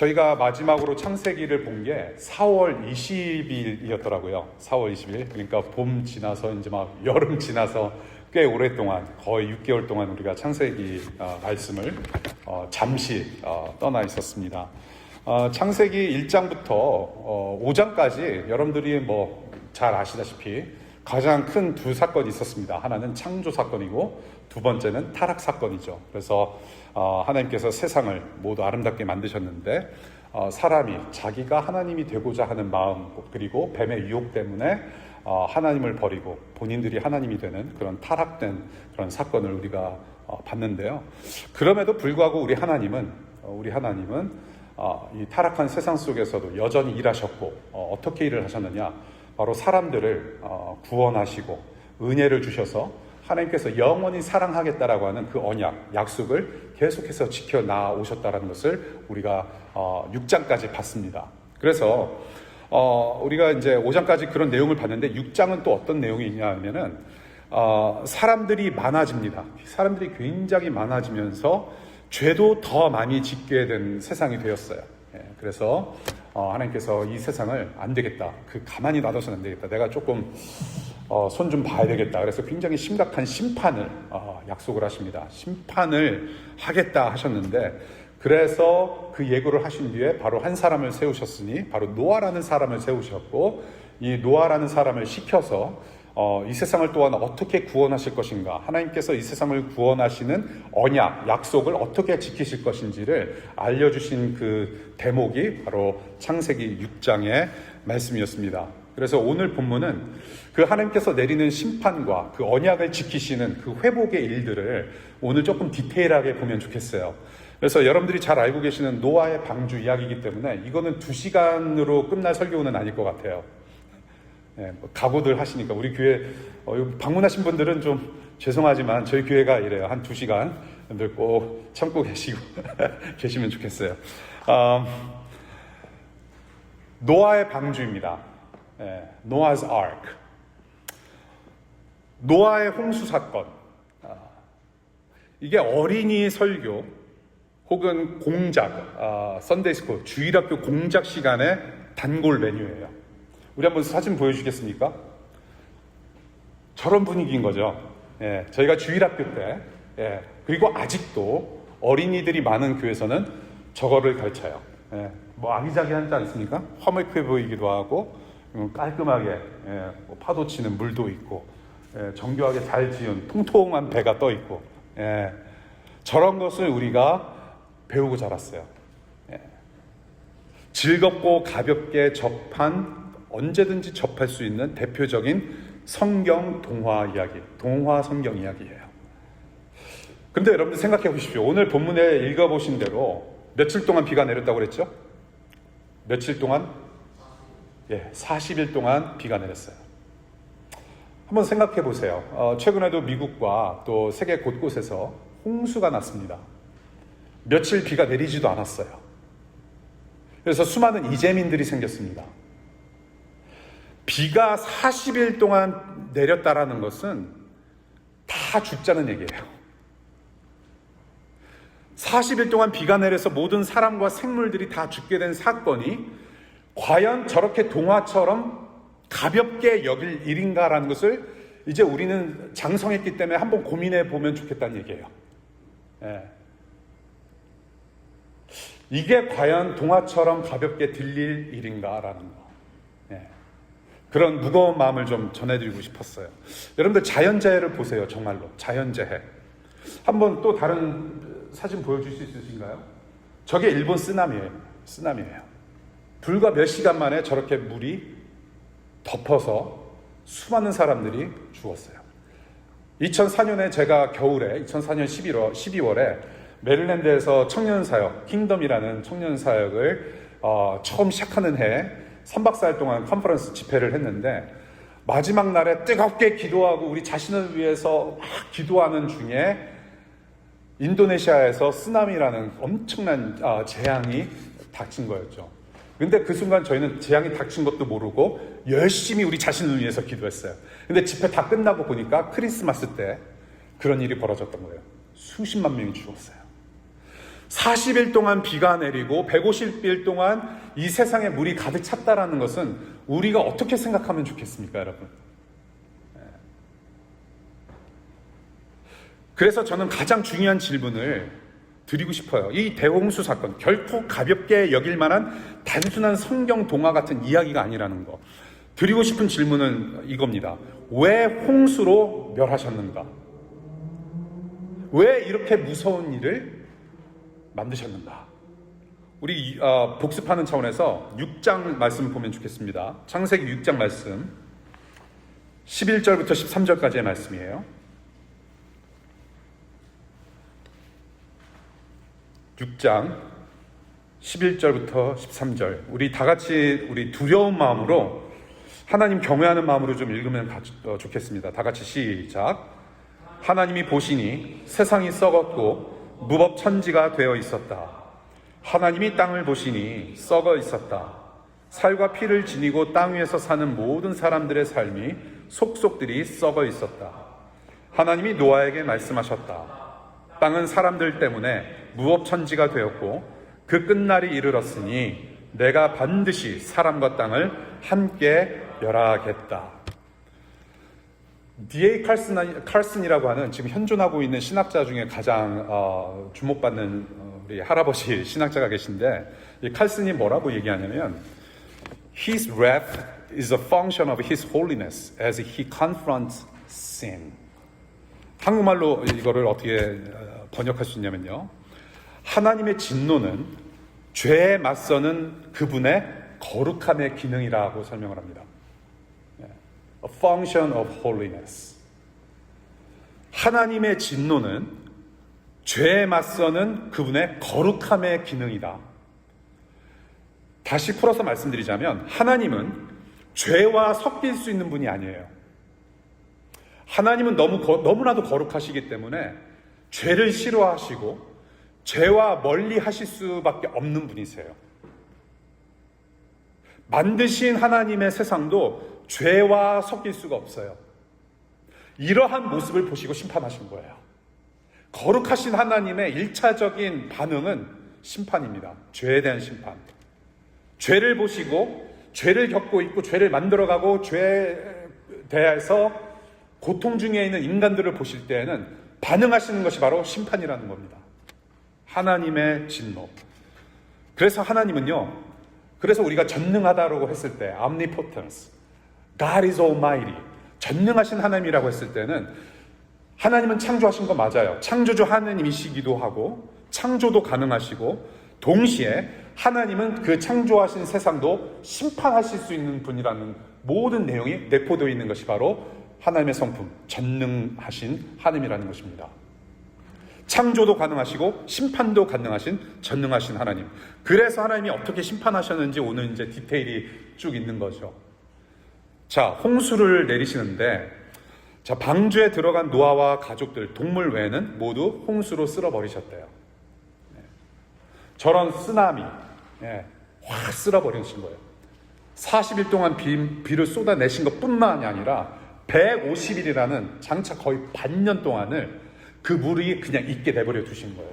저희가 마지막으로 창세기를 본 게 4월 20일이었더라고요. 4월 20일. 그러니까 봄 지나서 이제 막 여름 지나서 꽤 오랫동안, 거의 6개월 동안 우리가 창세기 말씀을 잠시 떠나 있었습니다. 창세기 1장부터 5장까지 여러분들이 뭐 잘 아시다시피 가장 큰 두 사건이 있었습니다. 하나는 창조 사건이고 두 번째는 타락 사건이죠. 그래서 하나님께서 세상을 모두 아름답게 만드셨는데 사람이 자기가 하나님이 되고자 하는 마음, 그리고 뱀의 유혹 때문에 하나님을 버리고 본인들이 하나님이 되는 그런 타락된 그런 사건을 우리가 봤는데요. 그럼에도 불구하고 우리 하나님은 이 타락한 세상 속에서도 여전히 일하셨고, 어떻게 일을 하셨느냐? 바로 사람들을 구원하시고 은혜를 주셔서 하나님께서 영원히 사랑하겠다라고 하는 그 언약, 약속을 계속해서 지켜나오셨다는 것을 우리가 6장까지 봤습니다. 그래서 우리가 이제 5장까지 그런 내용을 봤는데 6장은 또 어떤 내용이 있냐면은 사람들이 많아집니다. 사람들이 굉장히 많아지면서 죄도 더 많이 짓게 된 세상이 되었어요. 그래서 하나님께서 이 세상을 안 되겠다, 가만히 놔둬서는 안 되겠다, 내가 조금 손 좀 봐야 되겠다. 그래서 굉장히 심각한 심판을 약속을 하십니다. 심판을 하겠다 하셨는데, 그래서 그 예고를 하신 뒤에 바로 한 사람을 세우셨으니 바로 노아라는 사람을 세우셨고, 이 노아라는 사람을 시켜서 이 세상을 또한 어떻게 구원하실 것인가, 하나님께서 이 세상을 구원하시는 언약, 약속을 어떻게 지키실 것인지를 알려주신 그 대목이 바로 창세기 6장의 말씀이었습니다. 그래서 오늘 본문은 그 하나님께서 내리는 심판과 그 언약을 지키시는 그 회복의 일들을 오늘 조금 디테일하게 보면 좋겠어요. 그래서 여러분들이 잘 알고 계시는 노아의 방주 이야기이기 때문에 이거는 2시간으로 끝날 설교는 아닐 것 같아요. 각오들 하시니까 우리 교회 방문하신 분들은 좀 죄송하지만 저희 교회가 이래요. 한 2시간 여러분들 꼭 참고 계시고 계시면 좋겠어요. 노아의 방주입니다. 노아's ark. 노아의 홍수 사건. 이게 어린이 설교 혹은 공작, 선데이스쿨, 주일학교 공작 시간의 단골 메뉴예요. 우리 한번 사진 보여주시겠습니까? 저런 분위기인 거죠. 저희가 주일학교 때, 그리고 아직도 어린이들이 많은 교회에서는 저거를 가르쳐요. 뭐 아기자기하지 않습니까? 화목해 보이기도 하고, 깔끔하게 파도 치는 물도 있고, 정교하게 잘 지은 통통한 배가 떠 있고, 저런 것을 우리가 배우고 자랐어요. 즐겁고 가볍게 언제든지 접할 수 있는 대표적인 성경 동화 이야기, 동화 성경 이야기예요. 근데 여러분들 생각해 보십시오. 오늘 본문에 읽어보신 대로 며칠 동안 비가 내렸다고 그랬죠? 며칠 동안? 40일 동안 비가 내렸어요. 한번 생각해 보세요. 최근에도 미국과 또 세계 곳곳에서 홍수가 났습니다. 며칠 비가 내리지도 않았어요. 그래서 수많은 이재민들이 생겼습니다. 비가 40일 동안 내렸다라는 것은 다 죽자는 얘기예요. 40일 동안 비가 내려서 모든 사람과 생물들이 다 죽게 된 사건이 과연 저렇게 동화처럼 가볍게 여길 일인가라는 것을 이제 우리는 장성했기 때문에 한번 고민해 보면 좋겠다는 얘기예요. 이게 과연 동화처럼 가볍게 들릴 일인가라는 거. 그런 무거운 마음을 좀 전해드리고 싶었어요. 여러분들 자연재해를 보세요. 정말로 자연재해. 한번 또 다른 사진 보여줄 수 있으신가요? 저게 일본 쓰나미예요. 불과 몇 시간 만에 저렇게 물이 덮어서 수많은 사람들이 죽었어요. 2004년에 제가 겨울에 2004년 12월에 메릴랜드에서 청년사역, 킹덤이라는 청년사역을 처음 시작하는 해에 3박 4일 동안 컨퍼런스 집회를 했는데, 마지막 날에 뜨겁게 기도하고 우리 자신을 위해서 막 기도하는 중에 인도네시아에서 쓰나미라는 엄청난 재앙이 닥친 거였죠. 근데 그 순간 저희는 재앙이 닥친 것도 모르고 열심히 우리 자신을 위해서 기도했어요. 근데 집회 다 끝나고 보니까 크리스마스 때 그런 일이 벌어졌던 거예요. 수십만 명이 죽었어요. 40일 동안 비가 내리고 150일 동안 이 세상에 물이 가득 찼다라는 것은 우리가 어떻게 생각하면 좋겠습니까, 여러분? 그래서 저는 가장 중요한 질문을 드리고 싶어요. 이 대홍수 사건, 결코 가볍게 여길 만한 단순한 성경 동화 같은 이야기가 아니라는 거. 드리고 싶은 질문은 이겁니다. 왜 홍수로 멸하셨는가? 왜 이렇게 무서운 일을 만드셨는가? 우리 복습하는 차원에서 6장 말씀을 보면 좋겠습니다. 창세기 6장 말씀 11절부터 13절까지의 말씀이에요. 6장 11절부터 13절. 우리 다 같이 우리 두려운 마음으로 하나님 경외하는 마음으로 좀 읽으면 좋겠습니다. 다 같이 시작. 하나님이 보시니 세상이 썩었고 무법천지가 되어 있었다. 하나님이 땅을 보시니 썩어 있었다. 살과 피를 지니고 땅 위에서 사는 모든 사람들의 삶이 속속들이 썩어 있었다. 하나님이 노아에게 말씀하셨다. 땅은 사람들 때문에 무법천지가 되었고 그 끝날이 이르렀으니 내가 반드시 사람과 땅을 함께 멸하겠다. D.A. 칼슨이라고 하는 지금 현존하고 있는 신학자 중에 가장 주목받는 우리 할아버지 신학자가 계신데, 이 칼슨이 뭐라고 얘기하냐면 His wrath is a function of His holiness as he confronts sin. 한국말로 이거를 어떻게 번역할 수 있냐면요, 하나님의 진노는 죄에 맞서는 그분의 거룩함의 기능이라고 설명을 합니다. A function of holiness. 하나님의 진노는 죄에 맞서는 그분의 거룩함의 기능이다. 다시 풀어서 말씀드리자면 하나님은 죄와 섞일 수 있는 분이 아니에요. 하나님은 너무나도 거룩하시기 때문에 죄를 싫어하시고 죄와 멀리 하실 수밖에 없는 분이세요. 만드신 하나님의 세상도 죄와 섞일 수가 없어요. 이러한 모습을 보시고 심판하신 거예요. 거룩하신 하나님의 1차적인 반응은 심판입니다. 죄에 대한 심판. 죄를 보시고 죄를 겪고 있고 죄를 만들어가고 죄에 대해서 고통 중에 있는 인간들을 보실 때에는 반응하시는 것이 바로 심판이라는 겁니다. 하나님의 진노. 그래서 하나님은요, 그래서 우리가 전능하다라고 했을 때 omnipotence, God is almighty, 전능하신 하나님이라고 했을 때는 하나님은 창조하신 거 맞아요. 창조주 하나님이시기도 하고 창조도 가능하시고 동시에 하나님은 그 창조하신 세상도 심판하실 수 있는 분이라는 모든 내용이 내포되어 있는 것이 바로 하나님의 성품, 전능하신 하나님이라는 것입니다. 창조도 가능하시고 심판도 가능하신 전능하신 하나님. 그래서 하나님이 어떻게 심판하셨는지 오늘 이제 디테일이 쭉 있는 거죠. 자, 홍수를 내리시는데, 자, 방주에 들어간 노아와 가족들, 동물 외에는 모두 홍수로 쓸어버리셨대요. 저런 쓰나미, 확 쓸어버리신 거예요. 40일 동안 비를 쏟아내신 것 뿐만이 아니라 150일이라는 장차 거의 반년 동안을 그 물이 그냥 있게 내버려 두신 거예요.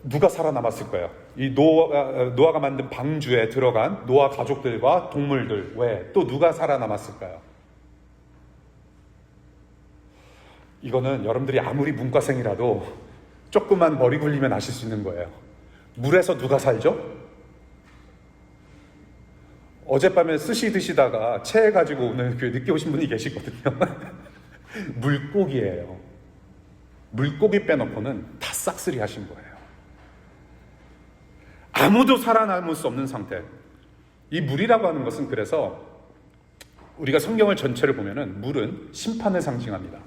누가 살아남았을까요? 이 노아가 만든 방주에 들어간 노아 가족들과 동물들 외에 또 누가 살아남았을까요? 이거는 여러분들이 아무리 문과생이라도 조금만 머리 굴리면 아실 수 있는 거예요. 물에서 누가 살죠? 어젯밤에 스시 드시다가 체해가지고 오늘 늦게 오신 분이 계시거든요. 물고기예요. 물고기 빼놓고는 다 싹쓸이 하신 거예요. 아무도 살아남을 수 없는 상태. 이 물이라고 하는 것은 그래서 우리가 성경을 전체를 보면은 물은 심판을 상징합니다.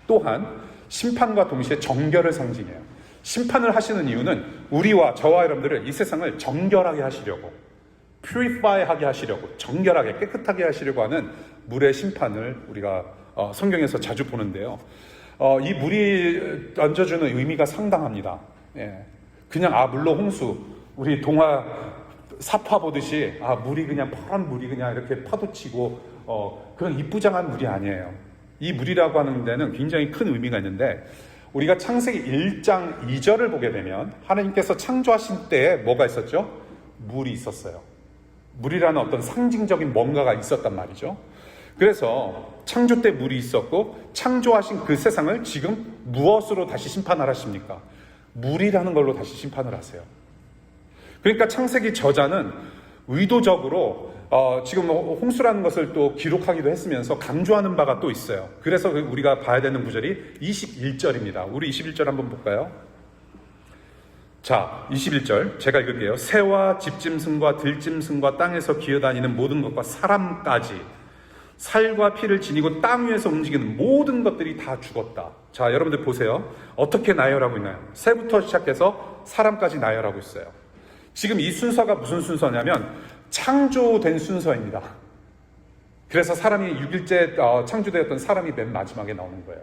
또한 심판과 동시에 정결을 상징해요. 심판을 하시는 이유는 우리와 저와 여러분들을 이 세상을 정결하게 하시려고, purify 하게 하시려고, 정결하게 깨끗하게 하시려고 하는 물의 심판을 우리가 성경에서 자주 보는데요. 이 물이 얹어주는 의미가 상당합니다. 그냥 물로 홍수, 우리 동화 사파 보듯이 물이 그냥 파란 물이 그냥 이렇게 파도치고 그런 이쁘장한 물이 아니에요. 이 물이라고 하는 데는 굉장히 큰 의미가 있는데 우리가 창세기 1장 2절을 보게 되면 하나님께서 창조하신 때에 뭐가 있었죠? 물이 있었어요. 물이라는 어떤 상징적인 뭔가가 있었단 말이죠. 그래서 창조 때 물이 있었고 창조하신 그 세상을 지금 무엇으로 다시 심판을 하십니까? 물이라는 걸로 다시 심판을 하세요. 그러니까 창세기 저자는 의도적으로 지금 홍수라는 것을 또 기록하기도 했으면서 강조하는 바가 또 있어요. 그래서 우리가 봐야 되는 구절이 21절입니다. 우리 21절 한번 볼까요? 자, 21절 제가 읽을게요. 새와 집짐승과 들짐승과 땅에서 기어다니는 모든 것과 사람까지 살과 피를 지니고 땅 위에서 움직이는 모든 것들이 다 죽었다. 자, 여러분들 보세요. 어떻게 나열하고 있나요? 새부터 시작해서 사람까지 나열하고 있어요. 지금 이 순서가 무슨 순서냐면 창조된 순서입니다. 그래서 사람이 6일째 창조되었던 사람이 맨 마지막에 나오는 거예요.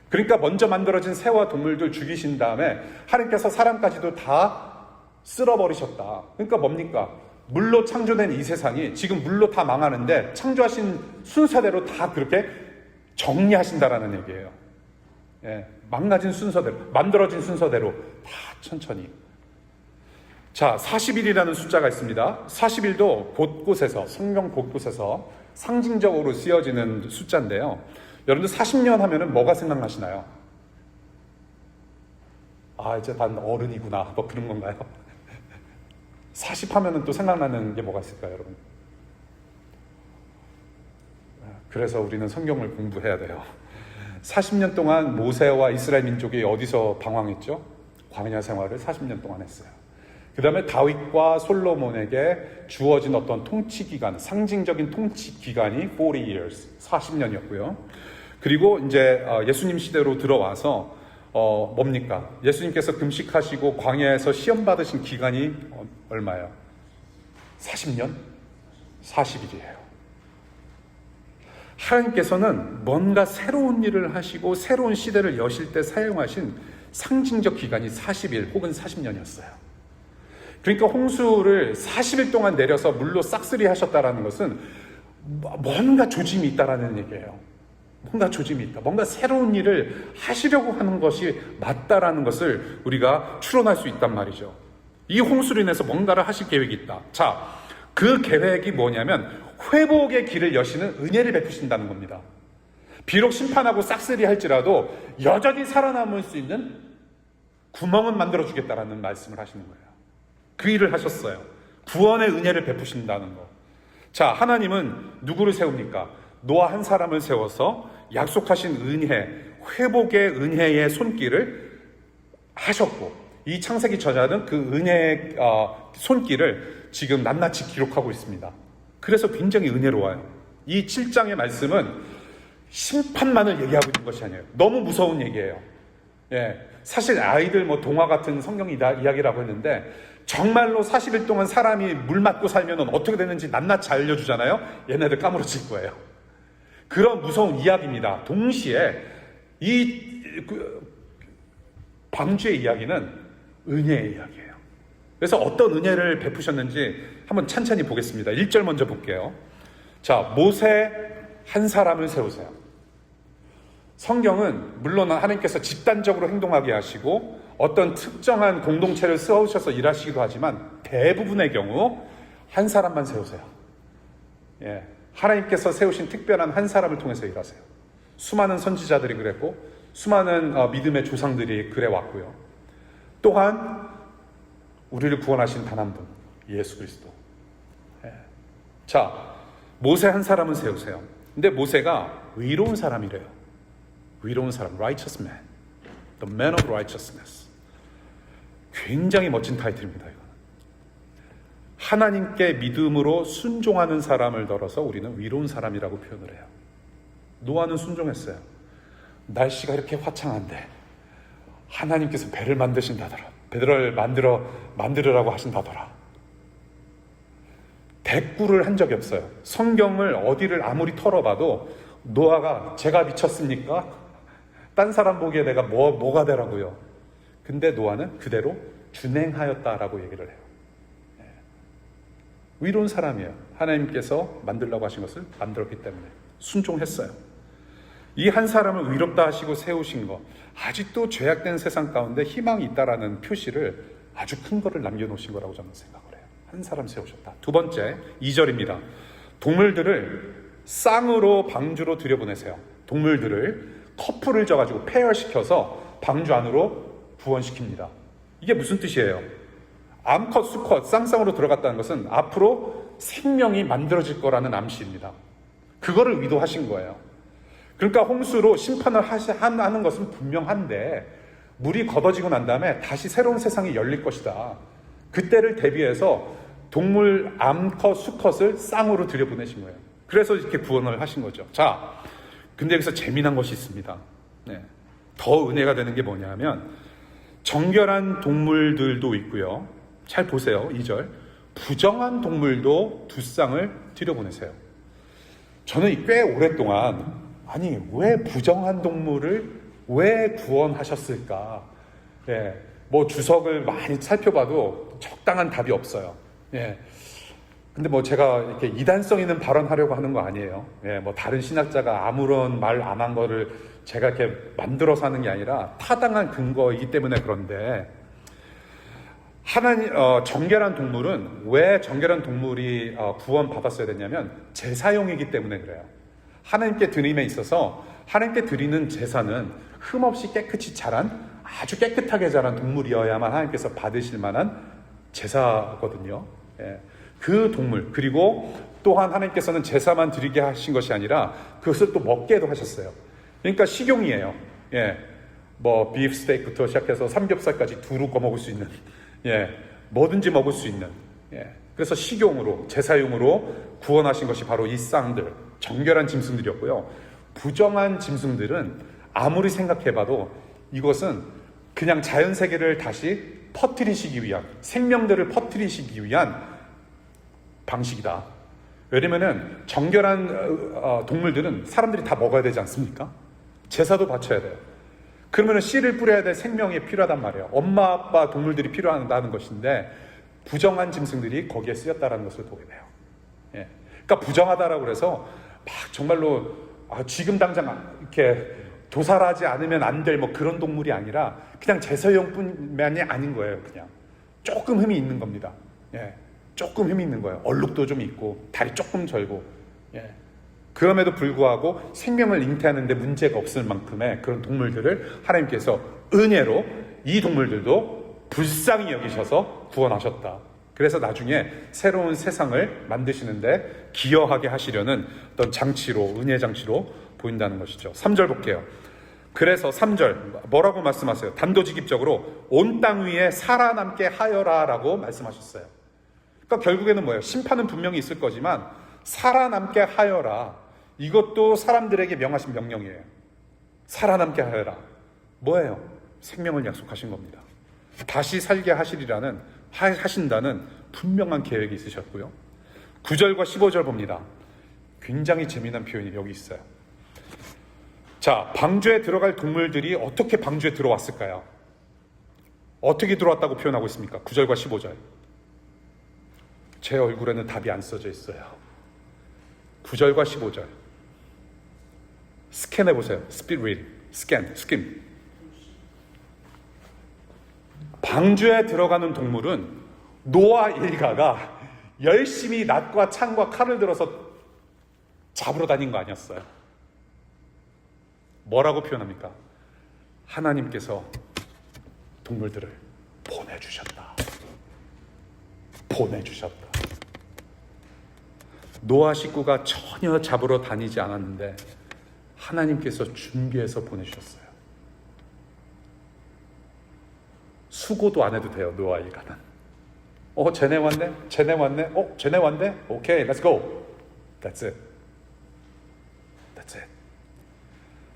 그러니까 먼저 만들어진 새와 동물들 죽이신 다음에 하나님께서 사람까지도 다 쓸어버리셨다. 그러니까 뭡니까? 물로 창조된 이 세상이 지금 물로 다 망하는데 창조하신 순서대로 다 그렇게 정리하신다라는 얘기예요. 예, 망가진 순서대로, 만들어진 순서대로 다 천천히. 자, 40일이라는 숫자가 있습니다. 40일도 곳곳에서, 성경 곳곳에서 상징적으로 쓰여지는 숫자인데요. 여러분들 40년 하면은 뭐가 생각나시나요? 아, 이제 난 어른이구나. 뭐 그런 건가요? 40 하면은 또 생각나는 게 뭐가 있을까요, 여러분? 그래서 우리는 성경을 공부해야 돼요. 40년 동안 모세와 이스라엘 민족이 어디서 방황했죠? 광야 생활을 40년 동안 했어요. 그 다음에 다윗과 솔로몬에게 주어진 어떤 통치 기간, 상징적인 통치 기간이 40 years, 40년이었고요. 그리고 이제 예수님 시대로 들어와서 뭡니까? 예수님께서 금식하시고 광야에서 시험 받으신 기간이 얼마예요? 40년? 40일이에요. 하나님께서는 뭔가 새로운 일을 하시고 새로운 시대를 여실 때 사용하신 상징적 기간이 40일 혹은 40년이었어요. 그러니까 홍수를 40일 동안 내려서 물로 싹쓸이 하셨다라는 것은 뭔가 조짐이 있다라는 얘기예요. 뭔가 조짐이 있다. 뭔가 새로운 일을 하시려고 하는 것이 맞다라는 것을 우리가 추론할 수 있단 말이죠. 이 홍수로 인해서 뭔가를 하실 계획이 있다. 자, 그 계획이 뭐냐면 회복의 길을 여시는 은혜를 베푸신다는 겁니다. 비록 심판하고 싹쓸이 할지라도 여전히 살아남을 수 있는 구멍은 만들어주겠다라는 말씀을 하시는 거예요. 그 일을 하셨어요. 구원의 은혜를 베푸신다는 거. 자, 하나님은 누구를 세웁니까? 노아 한 사람을 세워서 약속하신 은혜, 회복의 은혜의 손길을 하셨고, 이 창세기 저자는 그 은혜의 손길을 지금 낱낱이 기록하고 있습니다. 그래서 굉장히 은혜로워요. 이 7장의 말씀은 심판만을 얘기하고 있는 것이 아니에요. 너무 무서운 얘기예요. 예, 사실 아이들 뭐 동화 같은 성경 이야기라고 했는데 정말로 40일 동안 사람이 물 맞고 살면 어떻게 되는지 낱낱이 알려주잖아요. 얘네들 까무러칠 거예요. 그런 무서운 이야기입니다. 동시에 이 방주의 이야기는 은혜의 이야기예요. 그래서 어떤 은혜를 베푸셨는지 한번 찬찬히 보겠습니다. 1절 먼저 볼게요. 자, 모세 한 사람을 세우세요. 성경은 물론 하나님께서 집단적으로 행동하게 하시고 어떤 특정한 공동체를 세우셔서 일하시기도 하지만 대부분의 경우 한 사람만 세우세요. 예, 하나님께서 세우신 특별한 한 사람을 통해서 일하세요. 수많은 선지자들이 그랬고 수많은 믿음의 조상들이 그래 왔고요. 또한 우리를 구원하신 단 한 분, 예수 그리스도. 예. 자, 모세 한 사람은 세우세요. 근데 모세가 의로운 사람이래요. 의로운 사람, righteous man, the man of righteousness. 굉장히 멋진 타이틀입니다. 이거는. 하나님께 믿음으로 순종하는 사람을 들어서 우리는 의로운 사람이라고 표현을 해요. 노아는 순종했어요. 날씨가 이렇게 화창한데 하나님께서 배를 만드신다더라. 배를 만들으라고 하신다더라. 대꾸를 한 적이 없어요. 성경을 어디를 아무리 털어봐도 노아가 제가 미쳤습니까? 딴 사람 보기에 내가 뭐가 되라고요. 근데 노아는 그대로 준행하였다라고 얘기를 해요. 의로운 사람이에요. 하나님께서 만들라고 하신 것을 만들었기 때문에 순종했어요. 이 한 사람을 의롭다 하시고 세우신 것, 아직도 죄악된 세상 가운데 희망이 있다라는 표시를 아주 큰 거를 남겨놓으신 거라고 저는 생각을 해요. 한 사람 세우셨다. 두 번째, 2절입니다. 동물들을 쌍으로 방주로 들여보내세요. 동물들을 커플을 져가지고 페어시켜서 방주 안으로 부원시킵니다. 이게 무슨 뜻이에요? 암컷, 수컷, 쌍쌍으로 들어갔다는 것은 앞으로 생명이 만들어질 거라는 암시입니다. 그거를 의도하신 거예요. 그러니까 홍수로 심판을 하는 것은 분명한데 물이 걷어지고 난 다음에 다시 새로운 세상이 열릴 것이다. 그때를 대비해서 동물 암컷, 수컷을 쌍으로 들여보내신 거예요. 그래서 이렇게 구원을 하신 거죠. 자, 근데 여기서 재미난 것이 있습니다. 네. 더 은혜가 되는 게 뭐냐면 정결한 동물들도 있고요. 잘 보세요. 2절. 부정한 동물도 두 쌍을 들여보내세요. 저는 꽤 오랫동안 아니 왜 부정한 동물을 왜 구원하셨을까? 예, 뭐 주석을 많이 살펴봐도 적당한 답이 없어요. 예. 근데 뭐 제가 이렇게 이단성 있는 발언하려고 하는 거 아니에요. 예, 뭐 다른 신학자가 아무런 말 안 한 거를 제가 이렇게 만들어서 하는 게 아니라 타당한 근거이기 때문에 그런데 하나님 정결한 동물은 왜 정결한 동물이 구원 받았어야 됐냐면 제사용이기 때문에 그래요. 하나님께 드림에 있어서 하나님께 드리는 제사는 흠없이 깨끗이 자란 아주 깨끗하게 자란 동물이어야만 하나님께서 받으실 만한 제사거든요. 예. 그 동물 그리고 또한 하나님께서는 제사만 드리게 하신 것이 아니라 그것을 또 먹게도 하셨어요. 그러니까 식용이에요. 예. 뭐 비프 스테이크부터 시작해서 삼겹살까지 두루 꺼먹을 수 있는 예. 뭐든지 먹을 수 있는 예. 그래서 식용으로 제사용으로 구원하신 것이 바로 이 쌍들 정결한 짐승들이었고요. 부정한 짐승들은 아무리 생각해봐도 이것은 그냥 자연세계를 다시 퍼뜨리시기 위한 생명들을 퍼뜨리시기 위한 방식이다. 왜냐면은 정결한 동물들은 사람들이 다 먹어야 되지 않습니까? 제사도 바쳐야 돼요. 그러면은 씨를 뿌려야 될 생명이 필요하단 말이에요. 엄마 아빠 동물들이 필요하다는 것인데 부정한 짐승들이 거기에 쓰였다는 것을 보게 돼요. 예. 그러니까 부정하다라고 그래서 막 정말로 지금 당장 이렇게 도살하지 않으면 안 될 뭐 그런 동물이 아니라 그냥 제사용뿐만이 아닌 거예요. 그냥 조금 흠이 있는 겁니다. 예. 조금 흠이 있는 거예요. 얼룩도 좀 있고 다리 조금 절고 예. 그럼에도 불구하고 생명을 잉태하는데 문제가 없을 만큼의 그런 동물들을 하나님께서 은혜로 이 동물들도 불쌍히 여기셔서 구원하셨다. 그래서 나중에 새로운 세상을 만드시는데 기여하게 하시려는 어떤 장치로 은혜 장치로 보인다는 것이죠. 3절 볼게요. 그래서 3절 뭐라고 말씀하세요? 단도직입적으로 온 땅 위에 살아남게 하여라 라고 말씀하셨어요. 그러니까 결국에는 뭐예요? 심판은 분명히 있을 거지만 살아남게 하여라. 이것도 사람들에게 명하신 명령이에요. 살아남게 하여라. 뭐예요? 생명을 약속하신 겁니다. 다시 살게 하신다는 분명한 계획이 있으셨고요. 9절과 15절 봅니다. 굉장히 재미난 표현이 여기 있어요. 자, 방주에 들어갈 동물들이 어떻게 방주에 들어왔을까요? 어떻게 들어왔다고 표현하고 있습니까? 9절과 15절. 제 얼굴에는 답이 안 써져 있어요. 9절과 15절. 스캔해보세요. 스피드 리딩. 스킴. 방주에 들어가는 동물은 노아 일가가 열심히 낫과 창과 칼을 들어서 잡으러 다닌 거 아니었어요. 뭐라고 표현합니까? 하나님께서 동물들을 보내주셨다. 노아 식구가 전혀 잡으러 다니지 않았는데 하나님께서 준비해서 보내주셨어요. 수고도 안 해도 돼요. 노아 일가는. 쟤네 왔네? 쟤네 왔네? 오케이, let's go. That's it.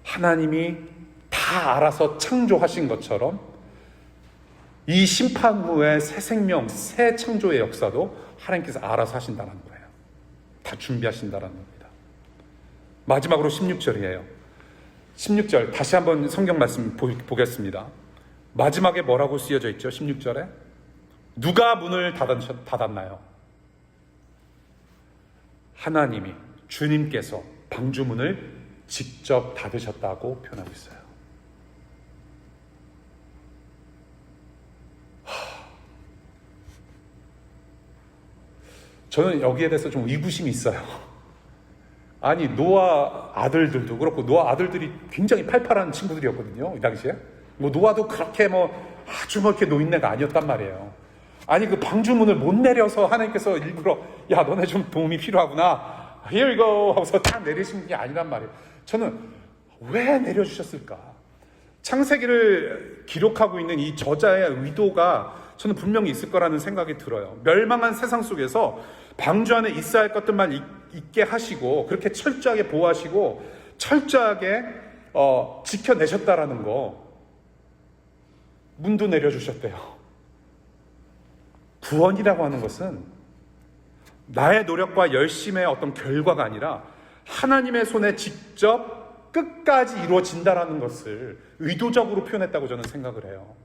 하나님이 다 알아서 창조하신 것처럼 이 심판 후에 새 생명, 새 창조의 역사도 하나님께서 알아서 하신다는 거예요. 다 준비하신다는 겁니다. 마지막으로 16절이에요. 16절 다시 한번 성경 말씀 보겠습니다. 마지막에 뭐라고 쓰여져 있죠? 16절에 누가 문을 닫았나요? 하나님이 주님께서 방주문을 직접 닫으셨다고 표현하고 있어요. 저는 여기에 대해서 좀 의구심이 있어요. 아니, 노아 아들들도 그렇고, 노아 아들들이 굉장히 팔팔한 친구들이었거든요, 이 당시에. 뭐 노아도 그렇게 아주 이렇게 노인네가 아니었단 말이에요. 아니, 그 방주문을 못 내려서 하나님께서 일부러, 야, 너네 좀 도움이 필요하구나, here you go 하고서 딱 내리신 게 아니란 말이에요. 저는 왜 내려주셨을까? 창세기를 기록하고 있는 이 저자의 의도가 저는 분명히 있을 거라는 생각이 들어요. 멸망한 세상 속에서 방주 안에 있어야 할 것들만 있게 하시고, 그렇게 철저하게 보호하시고 철저하게 지켜내셨다라는 거. 문도 내려주셨대요. 구원이라고 하는 것은 나의 노력과 열심의 어떤 결과가 아니라 하나님의 손에 직접 끝까지 이루어진다라는 것을 의도적으로 표현했다고 저는 생각을 해요.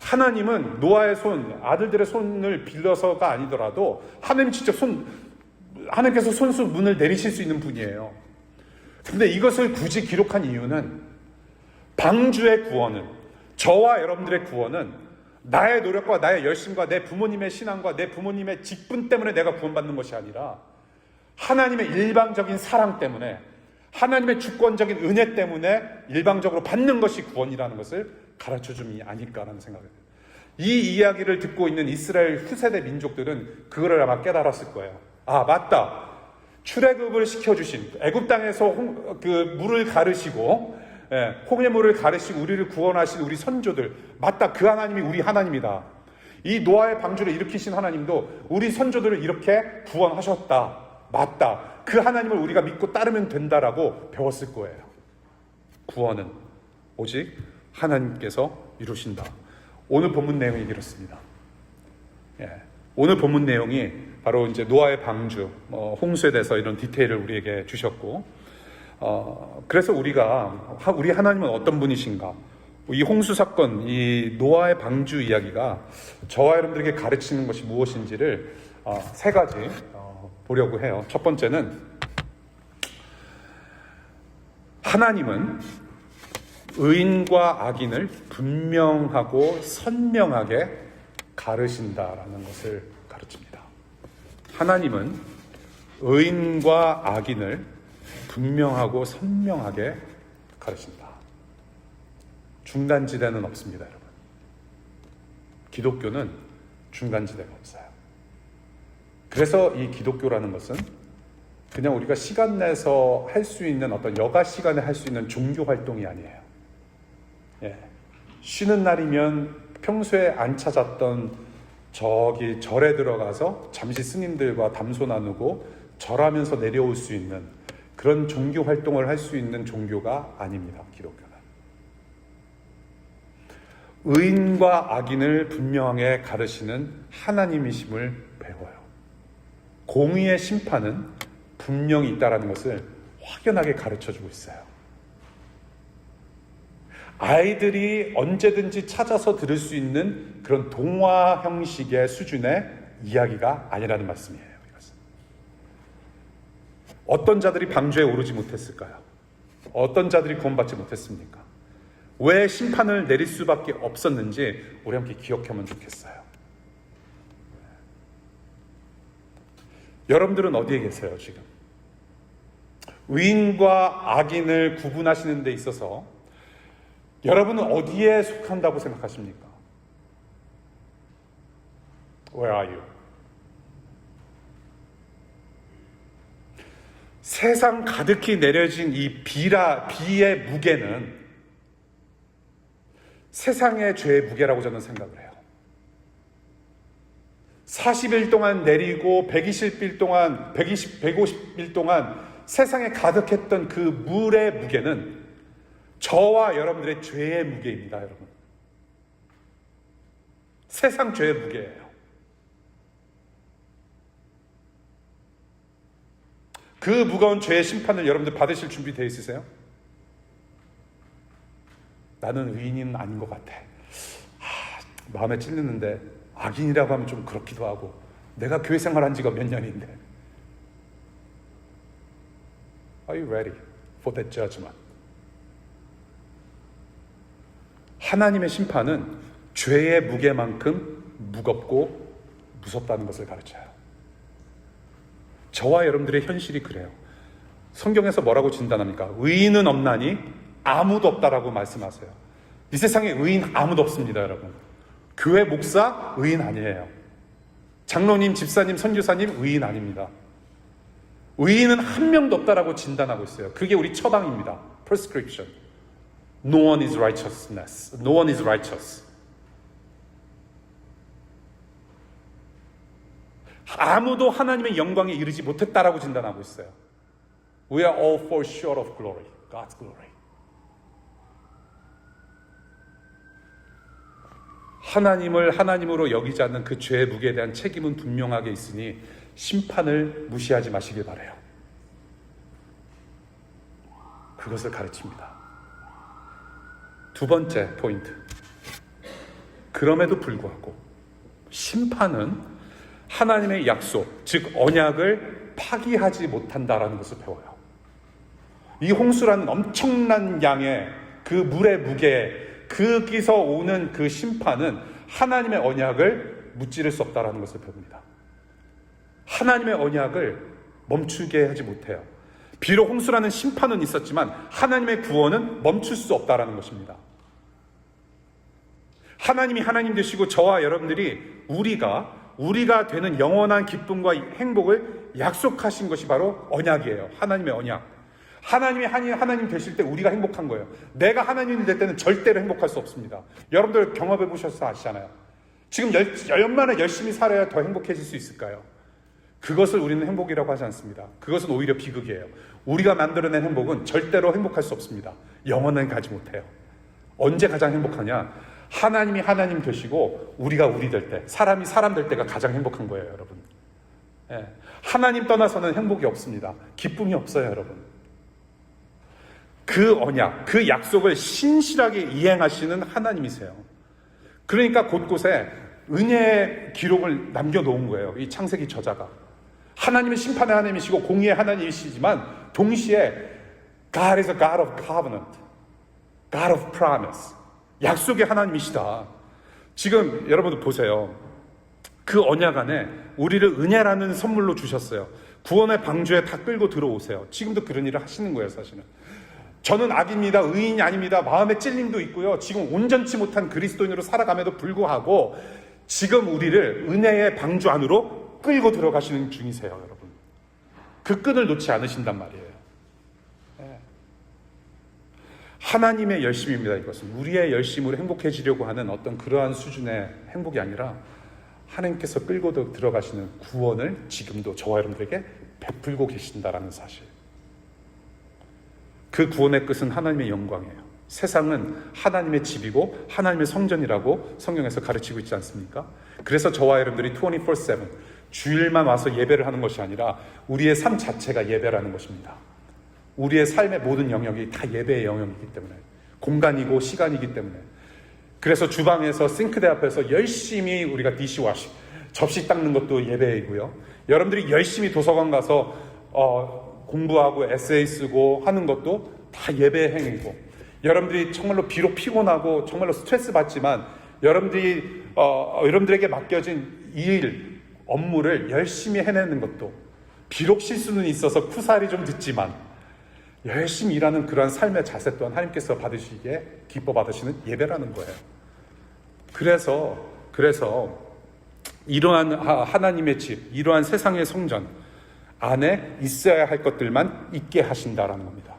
하나님은 노아의 손, 아들들의 손을 빌려서가 아니더라도 하나님 직접 하나님께서 손수 문을 내리실 수 있는 분이에요. 근데 이것을 굳이 기록한 이유는 방주의 구원은, 저와 여러분들의 구원은 나의 노력과 나의 열심과 내 부모님의 신앙과 내 부모님의 직분 때문에 내가 구원받는 것이 아니라 하나님의 일방적인 사랑 때문에, 하나님의 주권적인 은혜 때문에 일방적으로 받는 것이 구원이라는 것을 가르쳐줌이 아닐까라는 생각을 해요. 이 이야기를 듣고 있는 이스라엘 후세대 민족들은 그거를 아마 깨달았을 거예요. 아, 맞다. 출애굽을 시켜주신, 애굽 땅에서 그 물을 가르시고, 홍해 물을 가르시고 우리를 구원하신 우리 선조들, 맞다. 그 하나님이 우리 하나님이다. 이 노아의 방주를 일으키신 하나님도 우리 선조들을 이렇게 구원하셨다. 맞다. 그 하나님을 우리가 믿고 따르면 된다라고 배웠을 거예요. 구원은 오직 하나님께서 이루신다. 오늘 본문 내용이 이렇습니다. 오늘 본문 내용이 바로 이제 노아의 방주, 홍수에 대해서 이런 디테일을 우리에게 주셨고, 그래서 우리 하나님은 어떤 분이신가? 이 홍수 사건, 이 노아의 방주 이야기가 저와 여러분들에게 가르치는 것이 무엇인지를 세 가지 보려고 해요. 첫 번째는, 하나님은 의인과 악인을 분명하고 선명하게 가르신다라는 것을 가르칩니다. 하나님은 의인과 악인을 분명하고 선명하게 가르친다. 중간지대는 없습니다, 여러분. 기독교는 중간지대가 없어요. 그래서 이 기독교라는 것은 그냥 우리가 시간 내서 할 수 있는 어떤 여가 시간에 할 수 있는 종교 활동이 아니에요. 쉬는 날이면 평소에 안 찾았던 저기 절에 들어가서 잠시 스님들과 담소 나누고 절하면서 내려올 수 있는 그런 종교 활동을 할 수 있는 종교가 아닙니다, 기독교는. 의인과 악인을 분명하게 가르치는 하나님이심을 배워요. 공의의 심판은 분명히 있다는 것을 확연하게 가르쳐주고 있어요. 아이들이 언제든지 찾아서 들을 수 있는 그런 동화 형식의 수준의 이야기가 아니라는 말씀이에요. 이것은. 어떤 자들이 방주에 오르지 못했을까요? 어떤 자들이 구원받지 못했습니까? 왜 심판을 내릴 수밖에 없었는지 우리 함께 기억하면 좋겠어요. 여러분들은 어디에 계세요, 지금? 의인과 악인을 구분하시는 데 있어서 여러분은 어디에 속한다고 생각하십니까? Where are you? 세상 가득히 내려진 이 비의 무게는 세상의 죄의 무게라고 저는 생각을 해요. 40일 동안 내리고 150일 동안 세상에 가득했던 그 물의 무게는 저와 여러분들의 죄의 무게입니다, 여러분. 세상 죄의 무게예요. 그 무거운 죄의 심판을 여러분들 받으실 준비되어 있으세요? 나는 의인은 아닌 것 같아. 마음에 찔리는데 악인이라고 하면 좀 그렇기도 하고, 내가 교회 생활한 지가 몇 년인데. Are you ready for that judgment? 하나님의 심판은 죄의 무게만큼 무겁고 무섭다는 것을 가르쳐요. 저와 여러분들의 현실이 그래요. 성경에서 뭐라고 진단합니까? 의인은 없나니 아무도 없다라고 말씀하세요. 이 세상에 의인 아무도 없습니다, 여러분. 교회 목사 의인 아니에요. 장로님, 집사님, 선교사님 의인 아닙니다. 의인은 한 명도 없다라고 진단하고 있어요. 그게 우리 처방입니다. prescription. No one is righteousness. No one is righteous. 아무도 하나님의 영광에 이르지 못했다라고 진단하고 있어요. We are all fall short of glory. God's glory. 하나님을 하나님으로 여기지 않는 그 죄의 무게에 대한 책임은 분명하게 있으니 심판을 무시하지 마시길 바라요. 그것을 가르칩니다. 두 번째 포인트. 그럼에도 불구하고 심판은 하나님의 약속, 즉 언약을 파기하지 못한다라는 것을 배워요. 이 홍수라는 엄청난 양의 그 물의 무게, 거기서 오는 그 심판은 하나님의 언약을 무찌를 수 없다라는 것을 배웁니다. 하나님의 언약을 멈추게 하지 못해요. 비록 홍수라는 심판은 있었지만 하나님의 구원은 멈출 수 없다라는 것입니다. 하나님이 하나님 되시고 저와 여러분들이 우리가 되는 영원한 기쁨과 행복을 약속하신 것이 바로 언약이에요. 하나님의 언약. 하나님이 하나님 되실 때 우리가 행복한 거예요. 내가 하나님이 될 때는 절대로 행복할 수 없습니다. 여러분들 경험해 보셔서 아시잖아요. 지금 얼마나 열심히 살아야 더 행복해질 수 있을까요? 그것을 우리는 행복이라고 하지 않습니다. 그것은 오히려 비극이에요. 우리가 만들어낸 행복은 절대로 행복할 수 없습니다. 영원히 가지 못해요. 언제 가장 행복하냐? 하나님이 하나님 되시고 우리가 우리 될 때, 사람이 사람 될 때가 가장 행복한 거예요, 여러분. 예. 하나님 떠나서는 행복이 없습니다. 기쁨이 없어요, 여러분. 그 언약, 그 약속을 신실하게 이행하시는 하나님이세요. 그러니까 곳곳에 은혜의 기록을 남겨놓은 거예요. 이 창세기 저자가. 하나님은 심판의 하나님이시고 공의의 하나님이시지만 동시에 God is a God of covenant, God of promise. 약속의 하나님이시다. 지금 여러분들 보세요. 그 언약 안에 우리를 은혜라는 선물로 주셨어요. 구원의 방주에 다 끌고 들어오세요. 지금도 그런 일을 하시는 거예요, 사실은. 저는 악입니다. 의인이 아닙니다. 마음의 찔림도 있고요. 지금 온전치 못한 그리스도인으로 살아감에도 불구하고 지금 우리를 은혜의 방주 안으로 끌고 들어가시는 중이세요, 여러분. 그 끈을 놓지 않으신단 말이에요. 네. 하나님의 열심입니다, 이것은. 우리의 열심으로 행복해지려고 하는 어떤 그러한 수준의 행복이 아니라 하나님께서 끌고 들어가시는 구원을 지금도 저와 여러분들에게 베풀고 계신다라는 사실. 그 구원의 끝은 하나님의 영광이에요. 세상은 하나님의 집이고 하나님의 성전이라고 성경에서 가르치고 있지 않습니까? 그래서 저와 여러분들이 24/7 주일만 와서 예배를 하는 것이 아니라 우리의 삶 자체가 예배라는 것입니다. 우리의 삶의 모든 영역이 다 예배의 영역이기 때문에, 공간이고 시간이기 때문에. 그래서 주방에서 싱크대 앞에서 열심히 우리가 디시와시, 접시 닦는 것도 예배이고요. 여러분들이 열심히 도서관 가서 공부하고 에세이 쓰고 하는 것도 다 예배의 행위고, 여러분들이 정말로 비록 피곤하고 정말로 스트레스 받지만 여러분들에게 맡겨진 일, 업무를 열심히 해내는 것도, 비록 실수는 있어서 쿠사리 좀 듣지만 열심히 일하는 그러한 삶의 자세 또한 하나님께서 받으시기에 기뻐 받으시는 예배라는 거예요. 그래서 이러한 하나님의 집, 이러한 세상의 성전 안에 있어야 할 것들만 있게 하신다라는 겁니다.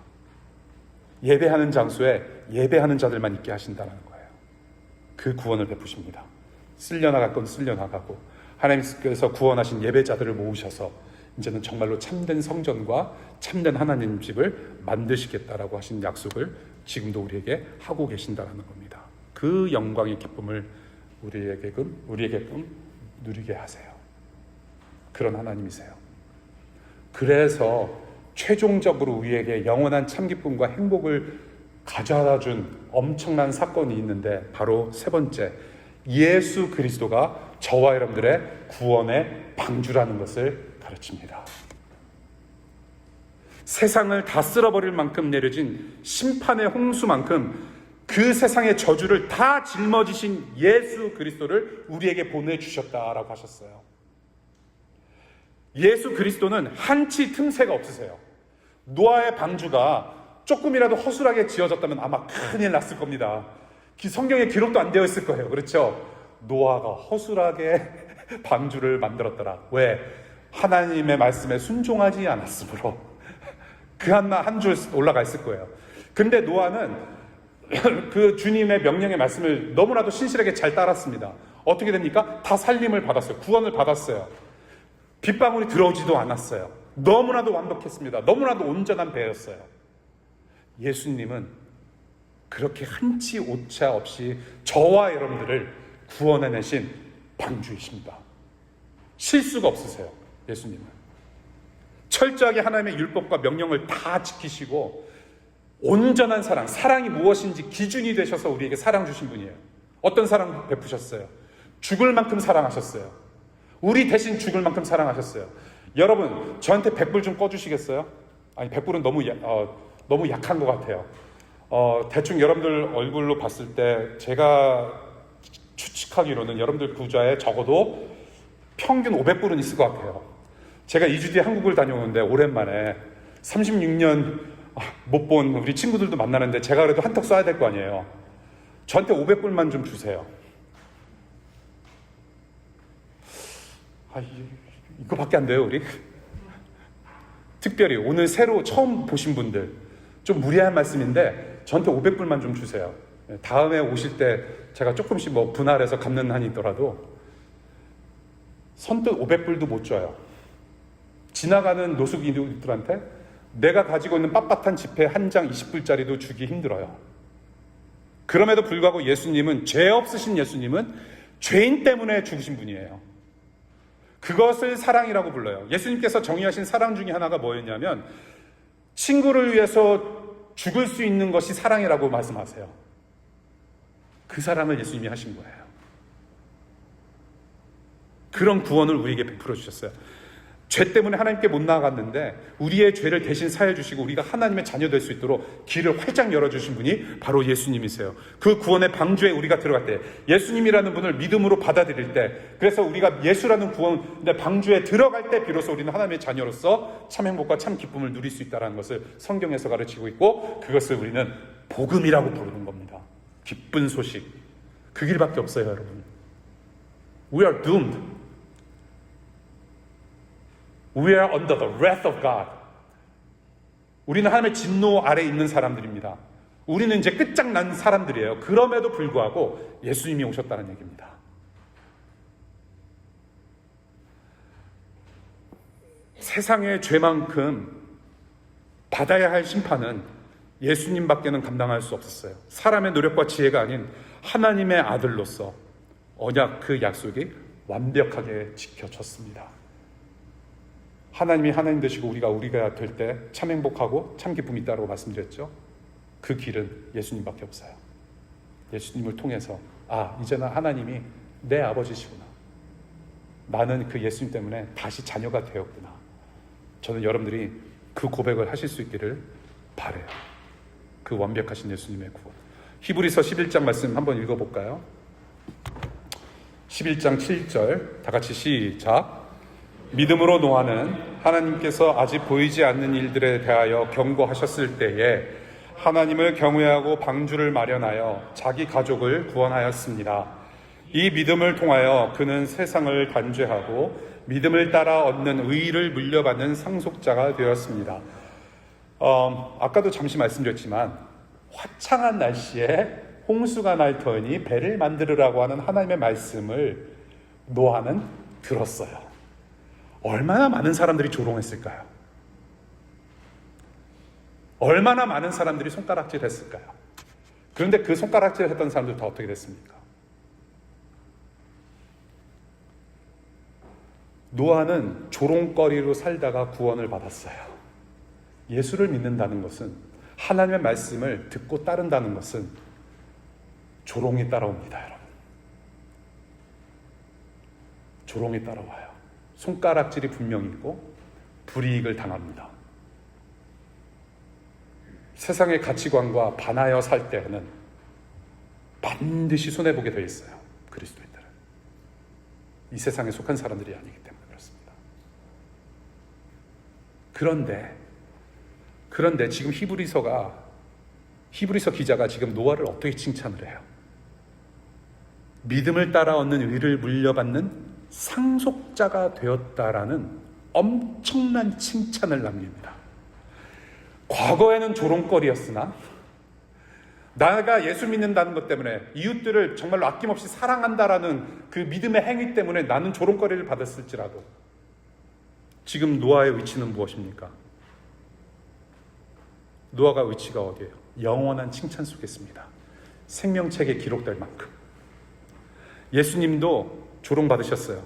예배하는 장소에 예배하는 자들만 있게 하신다는 거예요. 그 구원을 베푸십니다. 쓸려나갈 건 쓸려나가고 하나님께서 구원하신 예배자들을 모으셔서 이제는 정말로 참된 성전과 참된 하나님 집을 만드시겠다라고 하신 약속을 지금도 우리에게 하고 계신다는 겁니다. 그 영광의 기쁨을 우리에게끔 누리게 하세요. 그런 하나님이세요. 그래서 최종적으로 우리에게 영원한 참기쁨과 행복을 가져다 준 엄청난 사건이 있는데, 바로 세 번째, 예수 그리스도가 저와 여러분들의 구원의 방주라는 것을 가르칩니다. 세상을 다 쓸어버릴 만큼 내려진 심판의 홍수만큼 그 세상의 저주를 다 짊어지신 예수 그리스도를 우리에게 보내주셨다라고 하셨어요. 예수 그리스도는 한치 틈새가 없으세요. 노아의 방주가 조금이라도 허술하게 지어졌다면 아마 큰일 났을 겁니다. 성경에 기록도 안 되어 있을 거예요. 그렇죠? 노아가 허술하게 방주를 만들었더라. 왜? 하나님의 말씀에 순종하지 않았으므로. 그 한 줄 올라가 있을 거예요. 근데 노아는 그 주님의 명령의 말씀을 너무나도 신실하게 잘 따랐습니다. 어떻게 됩니까? 다 살림을 받았어요. 구원을 받았어요. 빗방울이 들어오지도 않았어요. 너무나도 완벽했습니다. 너무나도 온전한 배였어요. 예수님은 그렇게 한치 오차 없이 저와 여러분들을 구원해내신 방주이십니다. 실수가 없으세요. 예수님은 철저하게 하나님의 율법과 명령을 다 지키시고 온전한 사랑, 사랑이 무엇인지 기준이 되셔서 우리에게 사랑 주신 분이에요. 어떤 사랑 베푸셨어요? 죽을 만큼 사랑하셨어요. 우리 대신 죽을 만큼 사랑하셨어요. 여러분, 저한테 100불 좀 꺼주시겠어요? 아니, 100불은 너무 약한 것 같아요. 대충 여러분들 얼굴로 봤을 때 제가 추측하기로는 여러분들 구좌에 적어도 평균 500불은 있을 것 같아요. 제가 2주 뒤에 한국을 다녀오는데 오랜만에 36년 못 본 우리 친구들도 만나는데 제가 그래도 한턱 쏴야 될 거 아니에요. 저한테 500불만 좀 주세요. 이거밖에 안 돼요, 우리? 특별히 오늘 새로 처음 보신 분들, 좀 무리한 말씀인데 저한테 500불만 좀 주세요. 다음에 오실 때 제가 조금씩 분할해서 갚는 한이 있더라도 선뜻 500불도 못 줘요. 지나가는 노숙인들한테 내가 가지고 있는 빳빳한 지폐 한 장 20불짜리도 주기 힘들어요. 그럼에도 불구하고 예수님은, 죄 없으신 예수님은 죄인 때문에 죽으신 분이에요. 그것을 사랑이라고 불러요. 예수님께서 정의하신 사랑 중에 하나가 뭐였냐면 친구를 위해서 죽을 수 있는 것이 사랑이라고 말씀하세요. 그 사랑을 예수님이 하신 거예요. 그런 구원을 우리에게 베풀어 주셨어요. 죄 때문에 하나님께 못 나아갔는데 우리의 죄를 대신 사해 주시고 우리가 하나님의 자녀 될 수 있도록 길을 활짝 열어주신 분이 바로 예수님이세요. 그 구원의 방주에 우리가 들어갈 때, 예수님이라는 분을 믿음으로 받아들일 때, 그래서 우리가 예수라는 구원의 방주에 들어갈 때 비로소 우리는 하나님의 자녀로서 참 행복과 참 기쁨을 누릴 수 있다는 것을 성경에서 가르치고 있고, 그것을 우리는 복음이라고 부르는 겁니다. 기쁜 소식. 그 길밖에 없어요, 여러분. We are doomed. We are under the wrath of God. 우리는 하나님의 진노 아래에 있는 사람들입니다. 우리는 이제 끝장난 사람들이에요. 그럼에도 불구하고 예수님이 오셨다는 얘기입니다. 세상의 죄만큼 받아야 할 심판은 예수님밖에는 감당할 수 없었어요. 사람의 노력과 지혜가 아닌 하나님의 아들로서 언약, 그 약속이 완벽하게 지켜졌습니다. 하나님이 하나님 되시고 우리가 될 때 참 행복하고 참 기쁨이 있다고 말씀드렸죠. 그 길은 예수님밖에 없어요. 예수님을 통해서 이제는 하나님이 내 아버지시구나. 나는 그 예수님 때문에 다시 자녀가 되었구나. 저는 여러분들이 그 고백을 하실 수 있기를 바라요. 그 완벽하신 예수님의 구원. 히브리서 11장 말씀 한번 읽어볼까요? 11장 7절 다 같이 시작. 믿음으로 노아는 하나님께서 아직 보이지 않는 일들에 대하여 경고하셨을 때에 하나님을 경외하고 방주를 마련하여 자기 가족을 구원하였습니다. 이 믿음을 통하여 그는 세상을 단죄하고 믿음을 따라 얻는 의의를 물려받는 상속자가 되었습니다. 아까도 잠시 말씀드렸지만 화창한 날씨에 홍수가 날 터니 배를 만들으라고 하는 하나님의 말씀을 노아는 들었어요. 얼마나 많은 사람들이 조롱했을까요? 얼마나 많은 사람들이 손가락질 했을까요? 그런데 그 손가락질 했던 사람들 다 어떻게 됐습니까? 노아는 조롱거리로 살다가 구원을 받았어요. 예수를 믿는다는 것은, 하나님의 말씀을 듣고 따른다는 것은 조롱이 따라옵니다, 여러분. 조롱이 따라와요. 손가락질이 분명히 있고 불이익을 당합니다. 세상의 가치관과 반하여 살 때는 반드시 손해보게 되어 있어요. 그리스도인들은 이 세상에 속한 사람들이 아니기 때문에 그렇습니다. 그런데 지금 히브리서 기자가 지금 노아를 어떻게 칭찬을 해요? 믿음을 따라 얻는 의를 물려받는 상속자가 되었다라는 엄청난 칭찬을 남깁니다. 과거에는 조롱거리였으나 나가 예수 믿는다는 것 때문에 이웃들을 정말로 아낌없이 사랑한다라는 그 믿음의 행위 때문에 나는 조롱거리를 받았을지라도 지금 노아의 위치는 무엇입니까? 노아가 위치가 어디예요? 영원한 칭찬 속에 있습니다. 생명책에 기록될 만큼. 예수님도 조롱받으셨어요.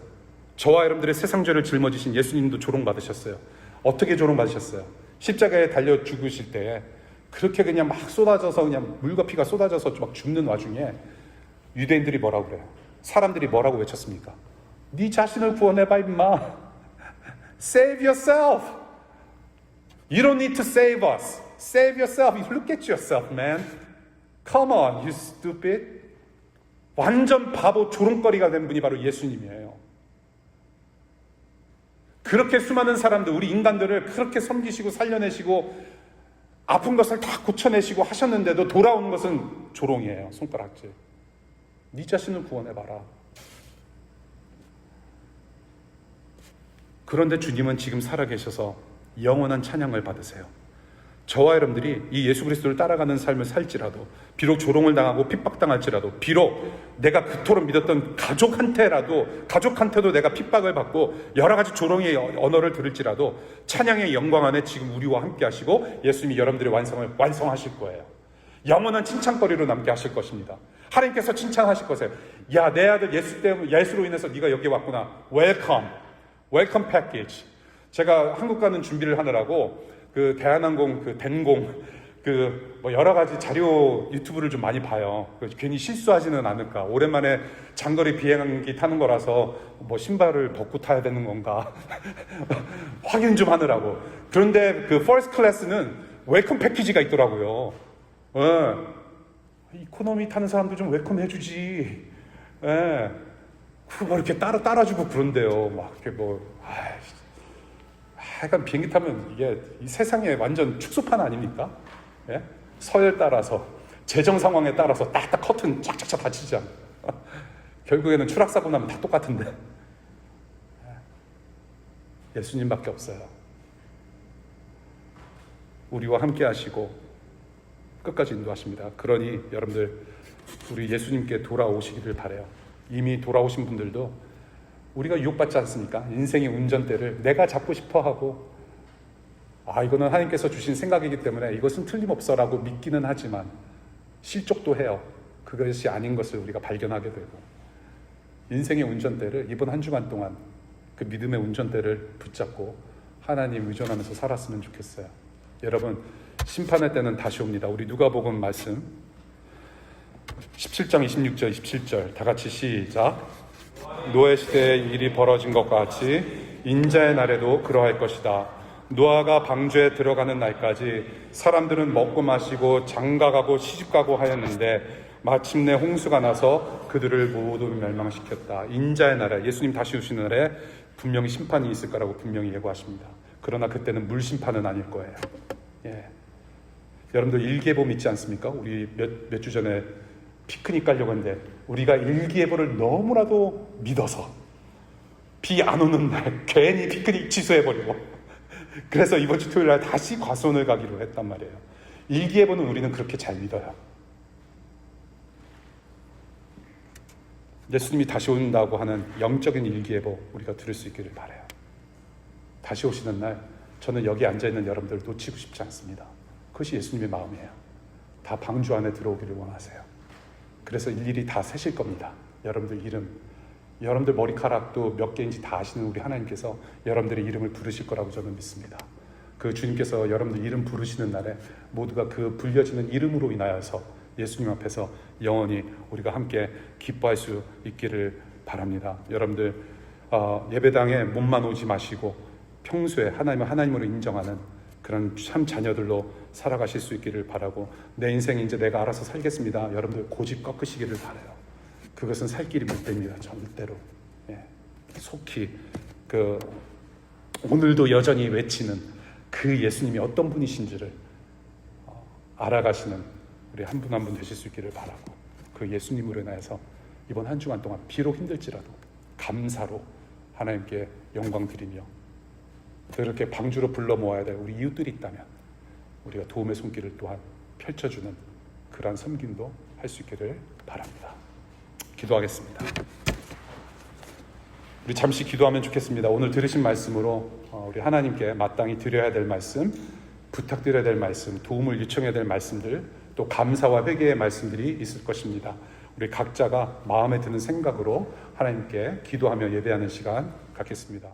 저와 여러분들의 세상죄를 짊어지신 예수님도 조롱받으셨어요. 어떻게 조롱받으셨어요? 십자가에 달려 죽으실 때 그렇게 그냥 막 쏟아져서 그냥 물과 피가 쏟아져서 막 죽는 와중에 유대인들이 뭐라고 그래요? 사람들이 뭐라고 외쳤습니까? 네 자신을 구원해봐 임마. Save yourself. You don't need to save us. Save yourself. You look at yourself, man. Come on, you stupid. 완전 바보 조롱거리가 된 분이 바로 예수님이에요. 그렇게 수많은 사람들, 우리 인간들을 그렇게 섬기시고 살려내시고 아픈 것을 다 고쳐내시고 하셨는데도 돌아오는 것은 조롱이에요. 손가락질. 네 자신을 구원해봐라. 그런데 주님은 지금 살아계셔서 영원한 찬양을 받으세요. 저와 여러분들이 이 예수 그리스도를 따라가는 삶을 살지라도, 비록 조롱을 당하고 핍박당할지라도, 비록 내가 그토록 믿었던 가족한테도 내가 핍박을 받고 여러 가지 조롱의 언어를 들을지라도 찬양의 영광 안에 지금 우리와 함께 하시고 예수님이 여러분들의 완성하실 거예요. 영원한 칭찬거리로 남게 하실 것입니다. 하나님께서 칭찬하실 거세요. 야, 내 아들 예수로 인해서 네가 여기 왔구나. 웰컴 패키지. 제가 한국 가는 준비를 하느라고 그 대한항공 그 덴공 뭐 여러 가지 자료 유튜브를 좀 많이 봐요. 괜히 실수하지는 않을까. 오랜만에 장거리 비행기 타는 거라서 뭐 신발을 벗고 타야 되는 건가 확인 좀 하느라고. 그런데 그 퍼스트 클래스는 웰컴 패키지가 있더라고요. 이코노미 타는 사람도 좀 웰컴 해주지. 그거 이렇게 따라주고 그런데요. 막 이렇게 약간 비행기 타면 이게 이 세상에 완전 축소판 아닙니까? 예? 서열 따라서, 재정 상황에 따라서 딱딱 커튼 쫙쫙쫙 닫히지 결국에는 추락사고 나면 다 똑같은데. 예수님밖에 없어요. 우리와 함께 하시고 끝까지 인도하십니다. 그러니 여러분들 우리 예수님께 돌아오시기를 바라요. 이미 돌아오신 분들도 우리가 유혹받지 않습니까? 인생의 운전대를 내가 잡고 싶어 하고 이거는 하나님께서 주신 생각이기 때문에 이것은 틀림없어라고 믿기는 하지만 실족도 해요. 그것이 아닌 것을 우리가 발견하게 되고 인생의 운전대를 이번 한 주간 동안 그 믿음의 운전대를 붙잡고 하나님 의존하면서 살았으면 좋겠어요. 여러분 심판의 때는 다시 옵니다. 우리 누가복음 말씀 17장 26절 27절 다 같이 시작. 노아 시대에 일이 벌어진 것과 같이 인자의 날에도 그러할 것이다. 노아가 방주에 들어가는 날까지 사람들은 먹고 마시고 장가가고 시집가고 하였는데 마침내 홍수가 나서 그들을 모두 멸망시켰다. 인자의 날에, 예수님 다시 오시는 날에 분명히 심판이 있을 거라고 분명히 예고하십니다. 그러나 그때는 물 심판은 아닐 거예요. 여러분들 일기예보 믿지 않습니까? 우리 몇 주 전에 피크닉 가려고 했는데 우리가 일기예보를 너무나도 믿어서 비 안 오는 날 괜히 피크닉 취소해버리고 그래서 이번 주 토요일 날 다시 과수원을 가기로 했단 말이에요. 일기예보는 우리는 그렇게 잘 믿어요. 예수님이 다시 온다고 하는 영적인 일기예보 우리가 들을 수 있기를 바라요. 다시 오시는 날 저는 여기 앉아있는 여러분들을 놓치고 싶지 않습니다. 그것이 예수님의 마음이에요. 다 방주 안에 들어오기를 원하세요. 그래서 일일이 다 세실 겁니다. 여러분들 이름, 여러분들 머리카락도 몇 개인지 다 아시는 우리 하나님께서 여러분들의 이름을 부르실 거라고 저는 믿습니다. 그 주님께서 여러분들 이름 부르시는 날에 모두가 그 불려지는 이름으로 인하여서 예수님 앞에서 영원히 우리가 함께 기뻐할 수 있기를 바랍니다. 여러분들 예배당에 몸만 오지 마시고 평소에 하나님을 하나님으로 인정하는 그런 참 자녀들로 살아가실 수 있기를 바라고, 내 인생 이제 내가 알아서 살겠습니다. 여러분들 고집 꺾으시기를 바라요. 그것은 살 길이 못 됩니다. 절대로. 속히 오늘도 여전히 외치는 그 예수님이 어떤 분이신지를 알아가시는 우리 한 분 한 분 되실 수 있기를 바라고, 그 예수님으로 인하여서 이번 한 주간 동안 비록 힘들지라도 감사로 하나님께 영광 드리며, 또 이렇게 방주로 불러 모아야 될 우리 이웃들이 있다면 우리가 도움의 손길을 또한 펼쳐주는 그러한 섬김도 할 수 있기를 바랍니다. 기도하겠습니다. 우리 잠시 기도하면 좋겠습니다. 오늘 들으신 말씀으로 우리 하나님께 마땅히 드려야 될 말씀, 부탁드려야 될 말씀, 도움을 요청해야 될 말씀들, 또 감사와 회개의 말씀들이 있을 것입니다. 우리 각자가 마음에 드는 생각으로 하나님께 기도하며 예배하는 시간 갖겠습니다.